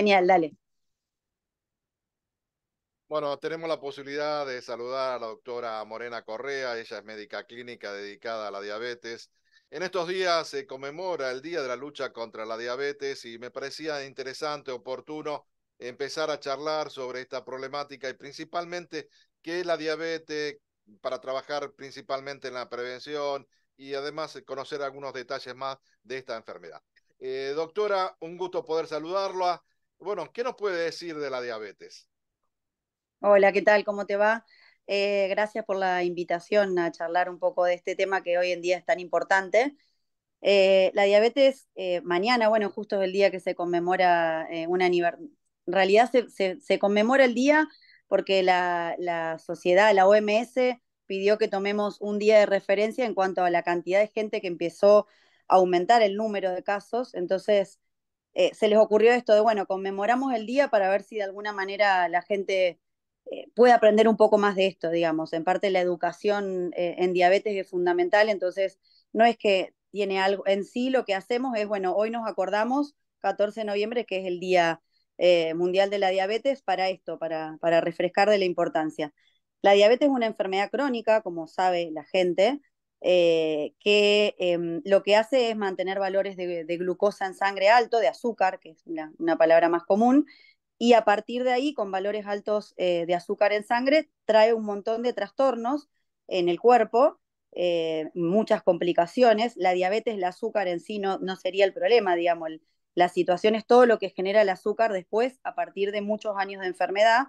Genial, dale. Bueno, tenemos la posibilidad de saludar a la doctora Morena Correa. Ella es médica clínica dedicada a la diabetes. En estos días se conmemora el Día de la Lucha contra la Diabetes y me parecía interesante, oportuno, empezar a charlar sobre esta problemática y principalmente qué es la diabetes para trabajar principalmente en la prevención y además conocer algunos detalles más de esta enfermedad. Doctora, un gusto poder saludarla. Bueno, ¿qué nos puede decir de la diabetes? Hola, ¿qué tal? ¿Cómo te va? Gracias por la invitación a charlar un poco de este tema que hoy en día es tan importante. La diabetes, mañana, bueno, justo es el día que se conmemora un aniversario. En realidad se conmemora el día porque la sociedad, la OMS, pidió que tomemos un día de referencia en cuanto a la cantidad de gente que empezó a aumentar el número de casos. Entonces, se les ocurrió esto de, bueno, conmemoramos el día para ver si de alguna manera la gente puede aprender un poco más de esto, digamos. En parte la educación en diabetes es fundamental, entonces no es que tiene algo en sí, lo que hacemos es, bueno, hoy nos acordamos, 14 de noviembre, que es el Día Mundial de la Diabetes, para esto, para refrescar de la importancia. La diabetes es una enfermedad crónica, como sabe la gente, que lo que hace es mantener valores de glucosa en sangre alto, de azúcar, que es una palabra más común, y a partir de ahí, con valores altos de azúcar en sangre, trae un montón de trastornos en el cuerpo, muchas complicaciones. La diabetes, el azúcar en sí no sería el problema, digamos. La situación es todo lo que genera el azúcar después a partir de muchos años de enfermedad.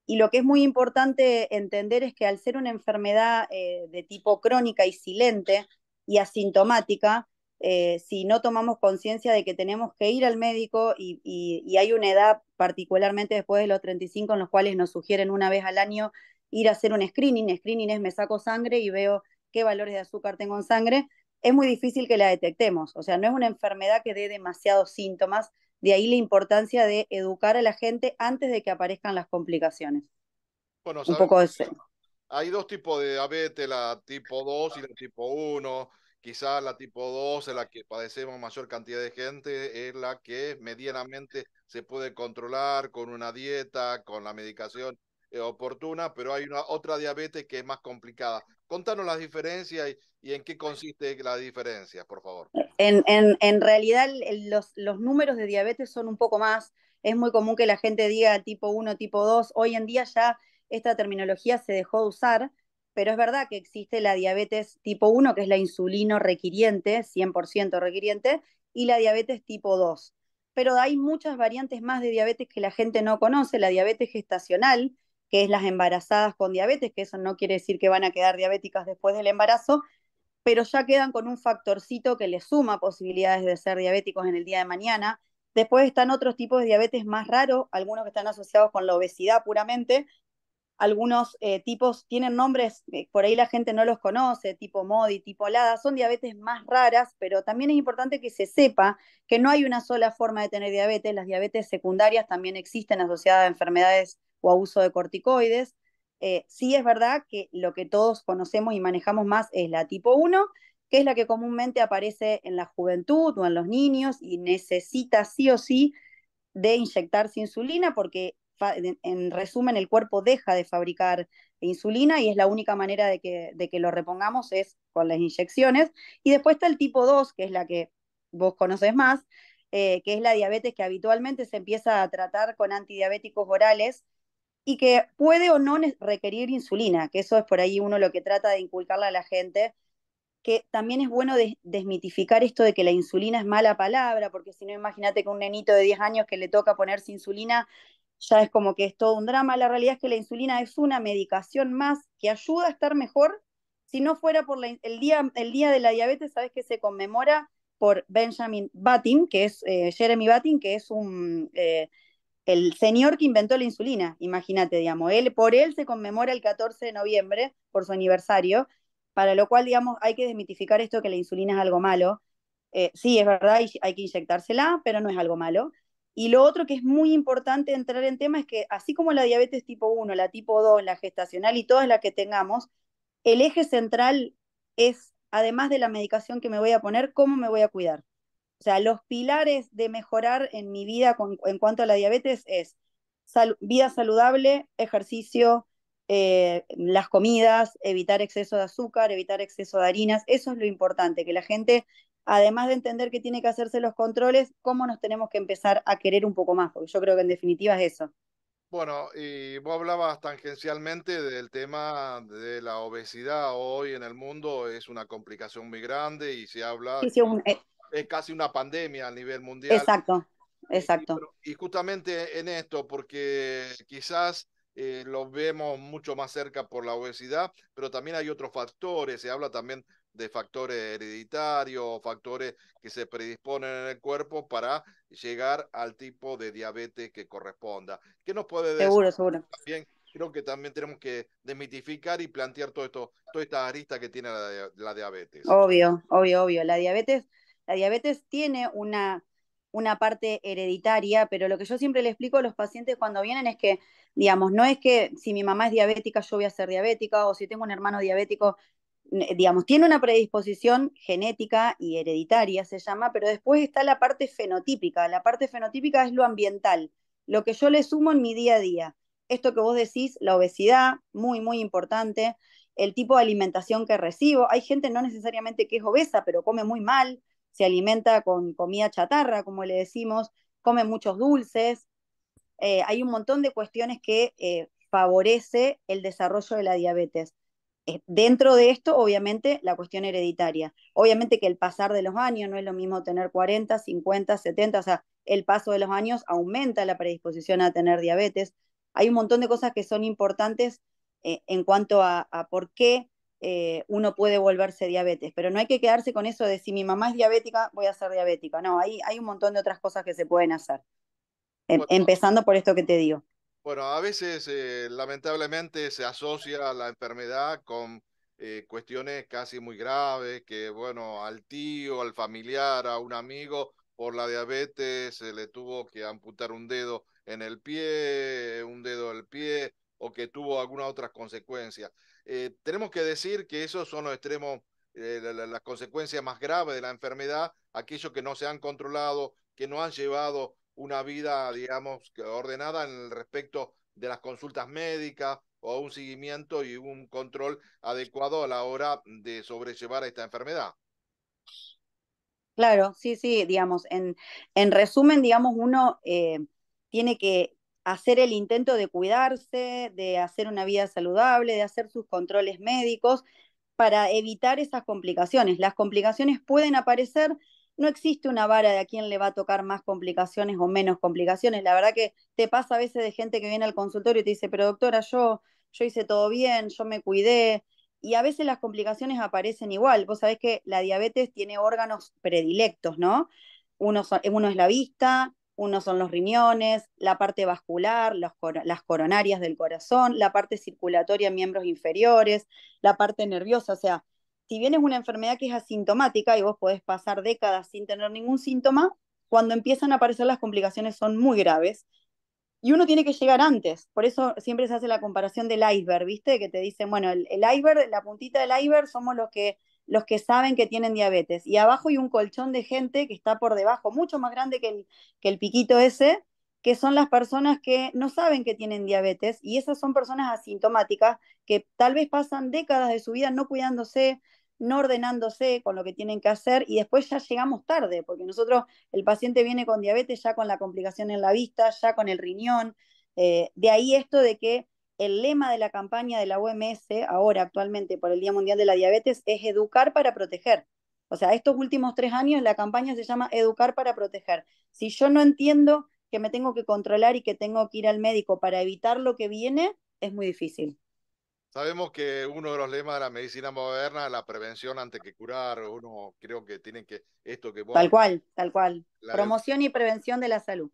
Y lo que es muy importante entender es que al ser una enfermedad de tipo crónica y silente y asintomática, si no tomamos conciencia de que tenemos que ir al médico y hay una edad, particularmente después de los 35, en los cuales nos sugieren una vez al año ir a hacer un screening. Screening es me saco sangre y veo qué valores de azúcar tengo en sangre. Es muy difícil que la detectemos. O sea, no es una enfermedad que dé demasiados síntomas, de ahí la importancia de educar a la gente antes de que aparezcan las complicaciones. Bueno, Un sabemos poco de que eso. hay dos tipos de diabetes, la tipo 2 y la tipo 1. Quizás la tipo 2 es la que padecemos mayor cantidad de gente, es la que medianamente se puede controlar con una dieta, con la medicación oportuna, pero hay una otra diabetes que es más complicada. Contanos las diferencias y en qué consiste la diferencia, por favor. En realidad los números de diabetes son un poco más, es muy común que la gente diga tipo uno tipo 2. Hoy en día ya esta terminología se dejó de usar, pero es verdad que existe la diabetes tipo uno, que es la insulino requiriente, 100% requiriente, y la diabetes tipo 2. Pero hay muchas variantes más de diabetes que la gente no conoce, la diabetes gestacional, que es las embarazadas con diabetes, que eso no quiere decir que van a quedar diabéticas después del embarazo, pero ya quedan con un factorcito que les suma posibilidades de ser diabéticos en el día de mañana. Después están otros tipos de diabetes más raros, algunos que están asociados con la obesidad puramente, algunos tipos tienen nombres, por ahí la gente no los conoce, tipo MODI, tipo LADA, son diabetes más raras, pero también es importante que se sepa que no hay una sola forma de tener diabetes, las diabetes secundarias también existen asociadas a enfermedades o a uso de corticoides. Sí es verdad que lo que todos conocemos y manejamos más es la tipo uno, que es la que comúnmente aparece en la juventud o en los niños y necesita sí o sí de inyectarse insulina porque en resumen el cuerpo deja de fabricar insulina y es la única manera de que lo repongamos es con las inyecciones. Y después está el tipo 2 que es la que vos conoces más, que es la diabetes que habitualmente se empieza a tratar con antidiabéticos orales y que puede o no requerir insulina, que eso es por ahí uno lo que trata de inculcarle a la gente, que también es bueno desmitificar esto de que la insulina es mala palabra, porque si no, imagínate que un nenito de 10 años que le toca ponerse insulina, ya es como que es todo un drama. La realidad es que la insulina es una medicación más que ayuda a estar mejor. Si no fuera por el día de la diabetes, ¿sabes que se conmemora por Benjamin Button, que es Jeremy Button, que es el señor que inventó la insulina? Imagínate, digamos, por él se conmemora el 14 de noviembre, por su aniversario, para lo cual, digamos, hay que desmitificar esto que la insulina es algo malo. Sí, es verdad, hay que inyectársela, pero no es algo malo. Y lo otro que es muy importante entrar en tema es que así como la diabetes tipo uno, la tipo 2, la gestacional y todas las que tengamos, el eje central es, además de la medicación que me voy a poner, cómo me voy a cuidar. O sea, los pilares de mejorar en mi vida en cuanto a la diabetes es vida saludable, ejercicio, las comidas, evitar exceso de azúcar, evitar exceso de harinas. Eso es lo importante, que la gente, además de entender que tiene que hacerse los controles, cómo nos tenemos que empezar a querer un poco más, porque yo creo que en definitiva es eso. Bueno, y vos hablabas tangencialmente del tema de la obesidad. Hoy en el mundo es una complicación muy grande y se habla, Sí, sí, es casi una pandemia a nivel mundial. exacto, exacto. Y justamente en esto, porque quizás lo vemos mucho más cerca por la obesidad, pero también hay otros factores. Se habla también de factores hereditarios, factores que se predisponen en el cuerpo para llegar al tipo de diabetes que corresponda. ¿Qué nos puede decir Seguro, seguro. también? Creo que también tenemos que desmitificar y plantear todo esto, toda esta arista que tiene la diabetes. Obvio, obvio, obvio. La diabetes tiene una parte hereditaria, pero lo que yo siempre le explico a los pacientes cuando vienen es que, digamos, no es que si mi mamá es diabética, yo voy a ser diabética, o si tengo un hermano diabético, digamos, tiene una predisposición genética y hereditaria, se llama, pero después está la parte fenotípica. La parte fenotípica es lo ambiental, lo que yo le sumo en mi día a día. Esto que vos decís, la obesidad, muy, muy importante, el tipo de alimentación que recibo. Hay gente no necesariamente que es obesa, pero come muy mal, se alimenta con comida chatarra, como le decimos, come muchos dulces. Hay un montón de cuestiones que favorece el desarrollo de la diabetes. Dentro de esto, obviamente, la cuestión hereditaria. Obviamente que el pasar de los años no es lo mismo tener 40, 50, 70, o sea, el paso de los años aumenta la predisposición a tener diabetes. Hay un montón de cosas que son importantes en cuanto a por qué uno puede volverse diabetes, pero no hay que quedarse con eso de si mi mamá es diabética, voy a ser diabética. No, hay un montón de otras cosas que se pueden hacer, Bueno, empezando por esto que te digo. Bueno, a veces lamentablemente se asocia la enfermedad con cuestiones casi muy graves, que bueno, al tío, al familiar, a un amigo, por la diabetes se le tuvo que amputar un dedo en el pie, un dedo del pie, o que tuvo alguna otra consecuencia. Tenemos que decir que esos son los extremos, las consecuencias más graves de la enfermedad, aquellos que no se han controlado, que no han llevado una vida, digamos, ordenada en el respecto de las consultas médicas o un seguimiento y un control adecuado a la hora de sobrellevar esta enfermedad. Claro, sí, sí, digamos, en resumen, digamos, uno tiene que hacer el intento de cuidarse, de hacer una vida saludable, de hacer sus controles médicos para evitar esas complicaciones. Las complicaciones pueden aparecer, no existe una vara de a quién le va a tocar más complicaciones o menos complicaciones. La verdad que te pasa a veces de gente que viene al consultorio y te dice, pero doctora, yo hice todo bien, yo me cuidé, y a veces las complicaciones aparecen igual. Vos sabés que la diabetes tiene órganos predilectos, ¿no? Uno es la vista, uno son los riñones, la parte vascular, las coronarias del corazón, la parte circulatoria en miembros inferiores, la parte nerviosa. O sea, si bien es una enfermedad que es asintomática y vos podés pasar décadas sin tener ningún síntoma, cuando empiezan a aparecer las complicaciones son muy graves y uno tiene que llegar antes. Por eso siempre se hace la comparación del iceberg, ¿viste? Que te dicen, bueno, el iceberg, la puntita del iceberg somos los que saben que tienen diabetes. Y abajo hay un colchón de gente que está por debajo, mucho más grande que el piquito ese, que son las personas que no saben que tienen diabetes. Y esas son personas asintomáticas que tal vez pasan décadas de su vida no cuidándose, no ordenándose con lo que tienen que hacer y después ya llegamos tarde, porque nosotros el paciente viene con diabetes ya con la complicación en la vista, ya con el riñón. De ahí esto de que el lema de la campaña de la OMS, ahora actualmente por el Día Mundial de la Diabetes, es educar para proteger. O sea, estos últimos 3 años la campaña se llama educar para proteger. Si yo no entiendo que me tengo que controlar y que tengo que ir al médico para evitar lo que viene, es muy difícil. Sabemos que uno de los lemas de la medicina moderna es la prevención antes que curar. Uno creo que tienen que, esto que vos Tal hablas, cual, tal cual. la Promoción y prevención de la salud.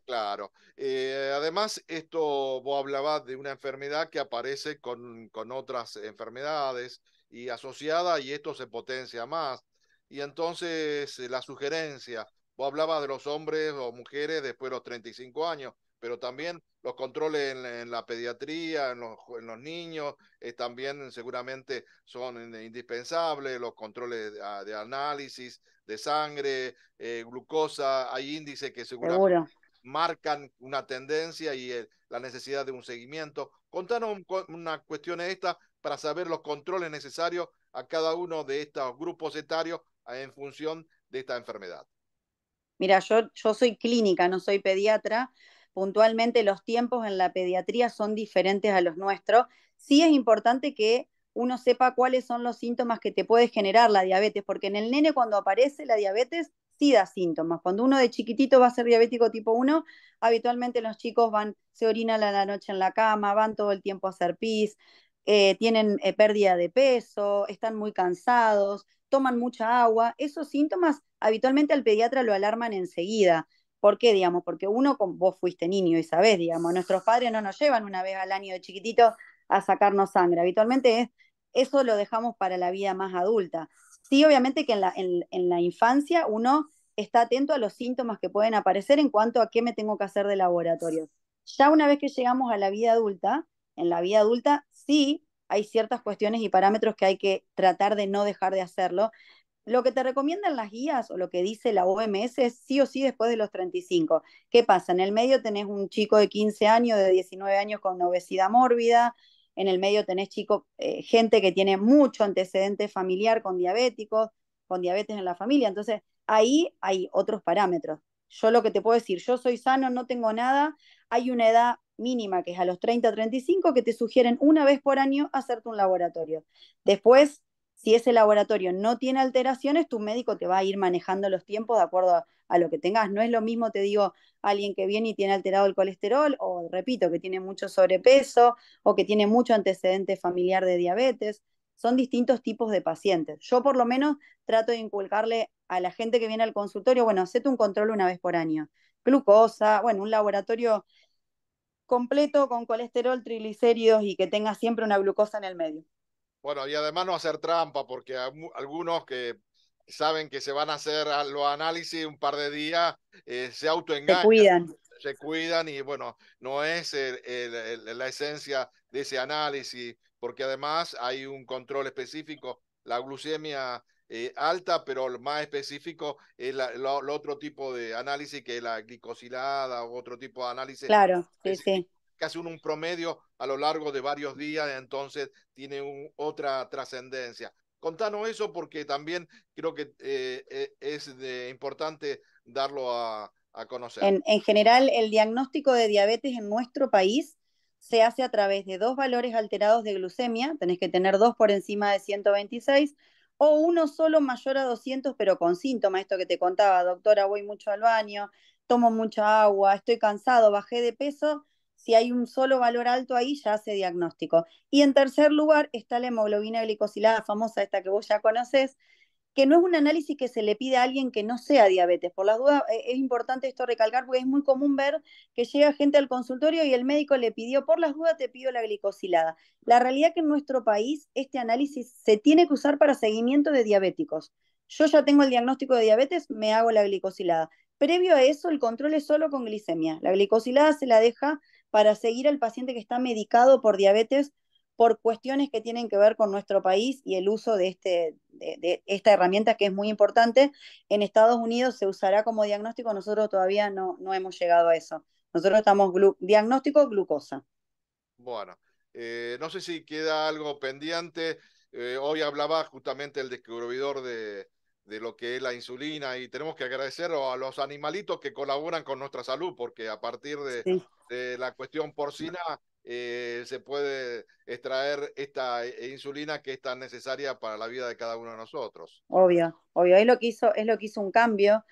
Claro. Además, esto vos hablabas de una enfermedad que aparece con otras enfermedades y asociada, y esto se potencia más. Y entonces la sugerencia, vos hablabas de los hombres o mujeres después de los 35 años, pero también los controles en la pediatría, en los niños, también seguramente son indispensables, los controles de análisis de sangre, glucosa, hay índices que seguramente seguro. marcan una tendencia y la necesidad de un seguimiento. Contanos una cuestión esta para saber los controles necesarios a cada uno de estos grupos etarios en función de esta enfermedad. Mira, yo soy clínica, no soy pediatra. Puntualmente los tiempos en la pediatría son diferentes a los nuestros. Sí es importante que uno sepa cuáles son los síntomas que te puede generar la diabetes, porque en el nene cuando aparece la diabetes sí da síntomas. Cuando uno de chiquitito va a ser diabético tipo 1, habitualmente los chicos se orinan a la noche en la cama, van todo el tiempo a hacer pis, tienen pérdida de peso, están muy cansados, toman mucha agua. Esos síntomas habitualmente al pediatra lo alarman enseguida. ¿Por qué, digamos? Porque uno, como vos fuiste niño y sabés, digamos, nuestros padres no nos llevan una vez al año de chiquitito a sacarnos sangre. Habitualmente eso lo dejamos para la vida más adulta. Sí, obviamente que en la infancia uno está atento a los síntomas que pueden aparecer en cuanto a qué me tengo que hacer de laboratorio. Ya una vez que llegamos a la vida adulta, en la vida adulta sí hay ciertas cuestiones y parámetros que hay que tratar de no dejar de hacerlo. Lo que te recomiendan las guías o lo que dice la OMS es sí o sí después de los 35. ¿Qué pasa? En el medio tenés un chico de 15 años, de 19 años con obesidad mórbida, en el medio tenés gente que tiene mucho antecedente familiar con diabéticos, con diabetes en la familia. Entonces, ahí hay otros parámetros. Yo lo que te puedo decir, yo soy sano, no tengo nada, hay una edad mínima que es a los 30, 35 que te sugieren una vez por año hacerte un laboratorio. Después, si ese laboratorio no tiene alteraciones, tu médico te va a ir manejando los tiempos de acuerdo a lo que tengas. No es lo mismo, te digo, alguien que viene y tiene alterado el colesterol, o repito, que tiene mucho sobrepeso, o que tiene mucho antecedente familiar de diabetes. Son distintos tipos de pacientes. Yo por lo menos trato de inculcarle a la gente que viene al consultorio, bueno, hacete un control una vez por año. Glucosa, bueno, un laboratorio completo con colesterol, triglicéridos y que tenga siempre una glucosa en el medio. Bueno, y además no hacer trampa, porque hay algunos que saben que se van a hacer los análisis un par de días, se Se autoengañan, cuidan. se cuidan y bueno, no es la esencia de ese análisis, porque además hay un control específico, la glucemia alta, pero lo más específico es lo otro tipo de análisis que es la glicosilada o otro tipo de análisis Claro, sí, específico sí. que hace un promedio a lo largo de varios días, entonces tiene otra trascendencia. Contanos eso porque también creo que importante darlo a conocer. En general, el diagnóstico de diabetes en nuestro país se hace a través de dos valores alterados de glucemia, tenés que tener dos por encima de 126, o uno solo mayor a 200, pero con síntomas, esto que te contaba, doctora, voy mucho al baño, tomo mucha agua, estoy cansado, bajé de peso. Si hay un solo valor alto ahí, ya hace diagnóstico. Y en tercer lugar está la hemoglobina glicosilada famosa, esta que vos ya conocés, que no es un análisis que se le pide a alguien que no sea diabetes. Por las dudas, es importante esto recalcar porque es muy común ver que llega gente al consultorio y el médico le pidió, por las dudas te pido la glicosilada. La realidad es que en nuestro país este análisis se tiene que usar para seguimiento de diabéticos. Yo ya tengo el diagnóstico de diabetes, me hago la glicosilada. Previo a eso, el control es solo con glicemia. La glicosilada se la deja para seguir al paciente que está medicado por diabetes por cuestiones que tienen que ver con nuestro país y el uso de esta herramienta que es muy importante. En Estados Unidos se usará como diagnóstico, nosotros todavía no hemos llegado a eso. Nosotros estamos diagnóstico glucosa. Bueno, no sé si queda algo pendiente. Hoy hablaba justamente el descubridor de lo que es la insulina y tenemos que agradecer a los animalitos que colaboran con nuestra salud, porque a partir Sí, de la cuestión porcina se puede extraer esta insulina que es tan necesaria para la vida de cada uno de nosotros. obvio, obvio. Es lo que hizo un cambio.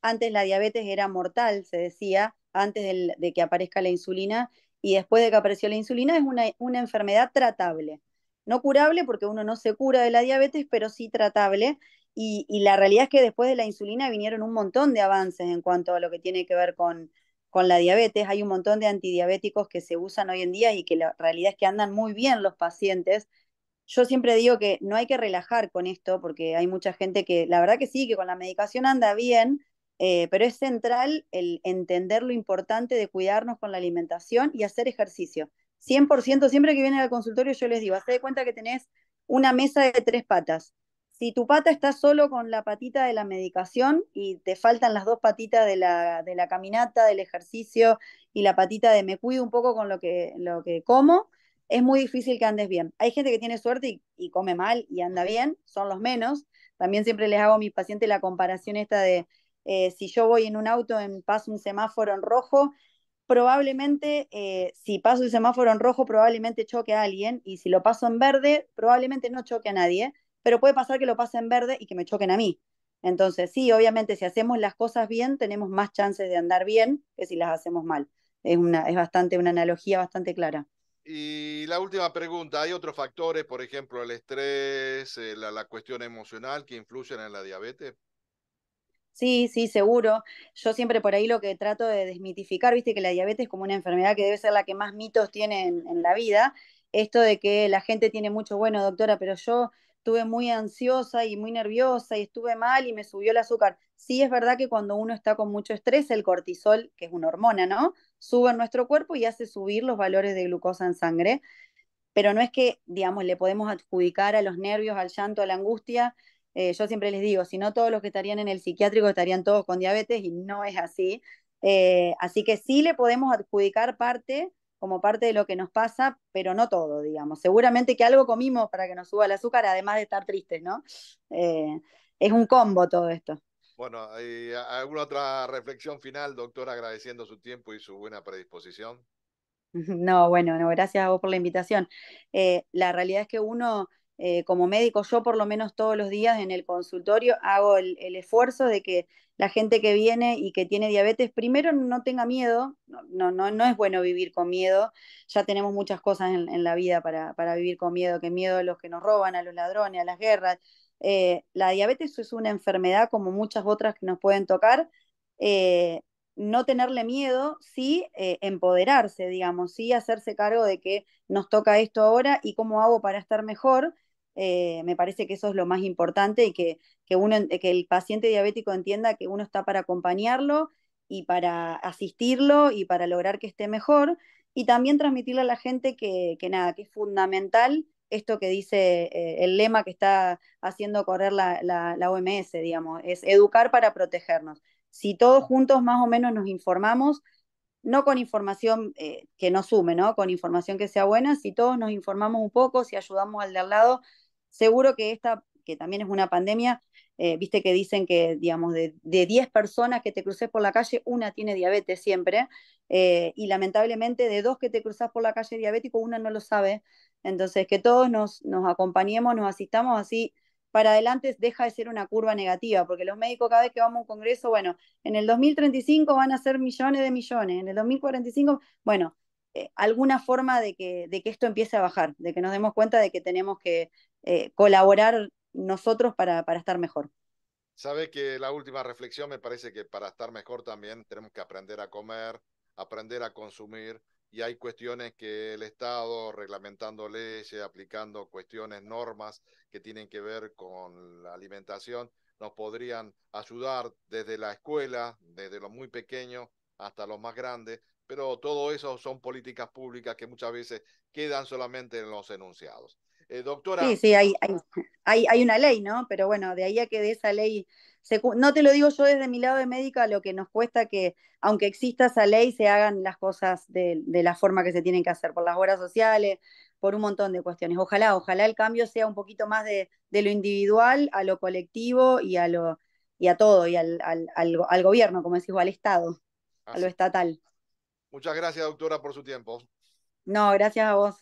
Antes la diabetes era mortal, se decía, antes de que aparezca la insulina, y después de que apareció la insulina es una enfermedad tratable. No curable porque uno no se cura de la diabetes, pero sí tratable. Y la realidad es que después de la insulina vinieron un montón de avances en cuanto a lo que tiene que ver con la diabetes. Hay un montón de antidiabéticos que se usan hoy en día y que la realidad es que andan muy bien los pacientes. Yo siempre digo que no hay que relajar con esto porque hay mucha gente que, la verdad que sí, que con la medicación anda bien, pero es central el entender lo importante de cuidarnos con la alimentación y hacer ejercicio. 100%, siempre que vienen al consultorio yo les digo, haz de cuenta que tenés una mesa de 3 patas. Si tu pata está solo con la patita de la medicación y te faltan las 2 patitas de la caminata, del ejercicio y la patita de me cuido un poco con lo que como, es muy difícil que andes bien. Hay gente que tiene suerte y come mal y anda bien, son los menos. También siempre les hago a mis pacientes la comparación esta de si yo voy en un auto, paso un semáforo en rojo, probablemente, si paso el semáforo en rojo, probablemente choque a alguien, y si lo paso en verde, probablemente no choque a nadie, pero puede pasar que lo pase en verde y que me choquen a mí. Entonces, sí, obviamente, si hacemos las cosas bien, tenemos más chances de andar bien que si las hacemos mal. Es bastante una analogía bastante clara. Y la última pregunta, ¿hay otros factores, por ejemplo, el estrés, la cuestión emocional que influyen en la diabetes? Sí, sí, seguro. Yo siempre por ahí lo que trato de desmitificar, viste que la diabetes es como una enfermedad que debe ser la que más mitos tiene en la vida. Esto de que la gente tiene mucho, bueno, doctora, pero yo estuve muy ansiosa y muy nerviosa y estuve mal y me subió el azúcar. Sí, es verdad que cuando uno está con mucho estrés, el cortisol, que es una hormona, ¿no? Sube en nuestro cuerpo y hace subir los valores de glucosa en sangre, pero no es que, digamos, le podemos adjudicar a los nervios, al llanto, a la angustia. Yo siempre les digo, si no todos los que estarían en el psiquiátrico estarían todos con diabetes y no es así. Así que sí le podemos adjudicar parte como parte de lo que nos pasa, pero no todo, digamos. Seguramente que algo comimos para que nos suba el azúcar, además de estar tristes, ¿no? Eh, es un combo todo esto. Bueno, ¿hay alguna otra reflexión final, doctor, agradeciendo su tiempo y su buena predisposición? No, bueno, no, gracias a vos por la invitación. La realidad es que uno, como médico, yo por lo menos todos los días en el consultorio hago el esfuerzo de que la gente que viene y que tiene diabetes, primero no tenga miedo, no es bueno vivir con miedo, ya tenemos muchas cosas en la vida para vivir con miedo, que miedo a los que nos roban, a los ladrones, a las guerras. La diabetes es una enfermedad como muchas otras que nos pueden tocar. eh, no tenerle miedo, sí empoderarse, digamos, sí hacerse cargo de que nos toca esto ahora y cómo hago para estar mejor. Me parece que eso es lo más importante y que el paciente diabético entienda que uno está para acompañarlo y para asistirlo y para lograr que esté mejor. Y también transmitirle a la gente que nada, que es fundamental esto que dice el lema que está haciendo correr la OMS, digamos, es educar para protegernos. Si todos juntos más o menos nos informamos, no con información que nos sume, ¿no? Con información que sea buena, si todos nos informamos un poco, si ayudamos al de al lado, seguro que esta, que también es una pandemia, viste que dicen que, digamos, de 10 personas que te cruces por la calle, una tiene diabetes siempre, y lamentablemente de 2 que te cruzas por la calle diabético, una no lo sabe. Entonces, que todos nos acompañemos, nos asistamos así para adelante, deja de ser una curva negativa, porque los médicos cada vez que vamos a un congreso, bueno, en el 2035 van a ser millones de millones, en el 2045, bueno, alguna forma de que esto empiece a bajar, de que nos demos cuenta de que tenemos que colaborar nosotros para estar mejor. Sabe que la última reflexión me parece que para estar mejor también tenemos que aprender a comer, aprender a consumir, y hay cuestiones que el Estado, reglamentando leyes, aplicando cuestiones, normas que tienen que ver con la alimentación, nos podrían ayudar desde la escuela, desde los muy pequeños hasta los más grandes, pero todo eso son políticas públicas que muchas veces quedan solamente en los enunciados. Sí, Doctora, sí, hay una ley, ¿no? Pero bueno, de ahí a que de esa ley, no te lo digo yo desde mi lado de médica, lo que nos cuesta que, aunque exista esa ley, se hagan las cosas de la forma que se tienen que hacer, por las obras sociales, por un montón de cuestiones. Ojalá el cambio sea un poquito más de lo individual a lo colectivo y a todo, y al gobierno, como decís, o al Estado, a lo así. estatal. Muchas gracias, doctora, por su tiempo. No, gracias a vos.